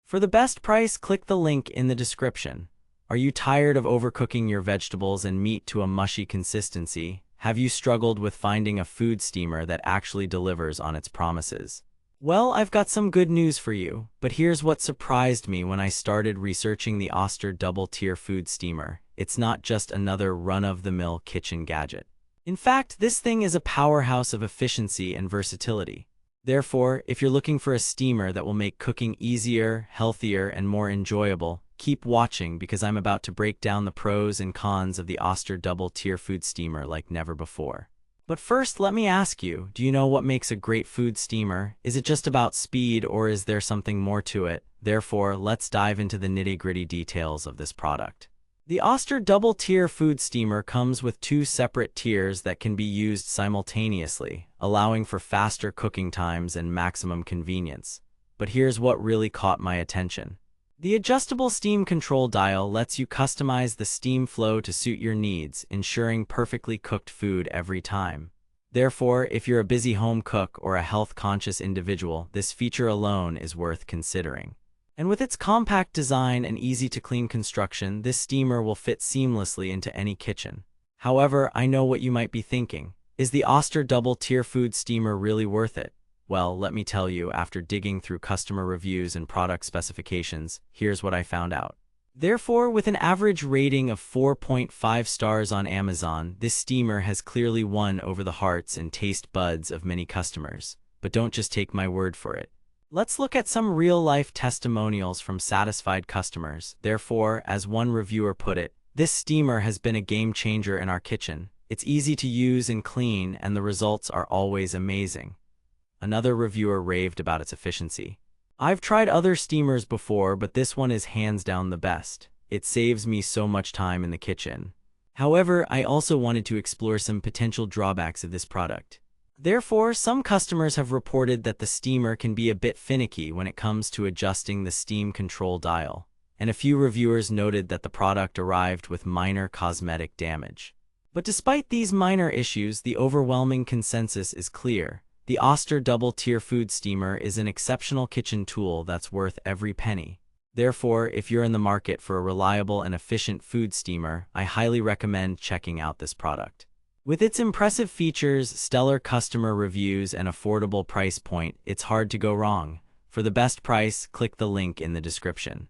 For the best price, click the link in the description. Are you tired of overcooking your vegetables and meat to a mushy consistency? Have you struggled with finding a food steamer that actually delivers on its promises? Well, I've got some good news for you, but here's what surprised me when I started researching the Oster double-tier food steamer. It's not just another run-of-the-mill kitchen gadget. In fact, this thing is a powerhouse of efficiency and versatility. Therefore, if you're looking for a steamer that will make cooking easier, healthier, and more enjoyable, keep watching because I'm about to break down the pros and cons of the Oster double-tier food steamer like never before. But first, let me ask you, do you know what makes a great food steamer? Is it just about speed, or is there something more to it? Therefore, let's dive into the nitty-gritty details of this product. The Oster double-tier food steamer comes with two separate tiers that can be used simultaneously, allowing for faster cooking times and maximum convenience. But here's what really caught my attention. The adjustable steam control dial lets you customize the steam flow to suit your needs, ensuring perfectly cooked food every time. Therefore, if you're a busy home cook or a health-conscious individual, this feature alone is worth considering. And with its compact design and easy-to-clean construction, this steamer will fit seamlessly into any kitchen. However, I know what you might be thinking. Is the Oster double-tier food steamer really worth it? Well, let me tell you, after digging through customer reviews and product specifications, here's what I found out. Therefore, with an average rating of 4.5 stars on Amazon, this steamer has clearly won over the hearts and taste buds of many customers. But don't just take my word for it. Let's look at some real-life testimonials from satisfied customers. Therefore, as one reviewer put it, this steamer has been a game-changer in our kitchen. It's easy to use and clean, and the results are always amazing. Another reviewer raved about its efficiency. I've tried other steamers before, but this one is hands down the best. It saves me so much time in the kitchen. However, I also wanted to explore some potential drawbacks of this product. Therefore, some customers have reported that the steamer can be a bit finicky when it comes to adjusting the steam control dial, and a few reviewers noted that the product arrived with minor cosmetic damage. But despite these minor issues, the overwhelming consensus is clear. The Oster double-tier food steamer is an exceptional kitchen tool that's worth every penny. Therefore, if you're in the market for a reliable and efficient food steamer, I highly recommend checking out this product. With its impressive features, stellar customer reviews, and affordable price point, it's hard to go wrong. For the best price, click the link in the description.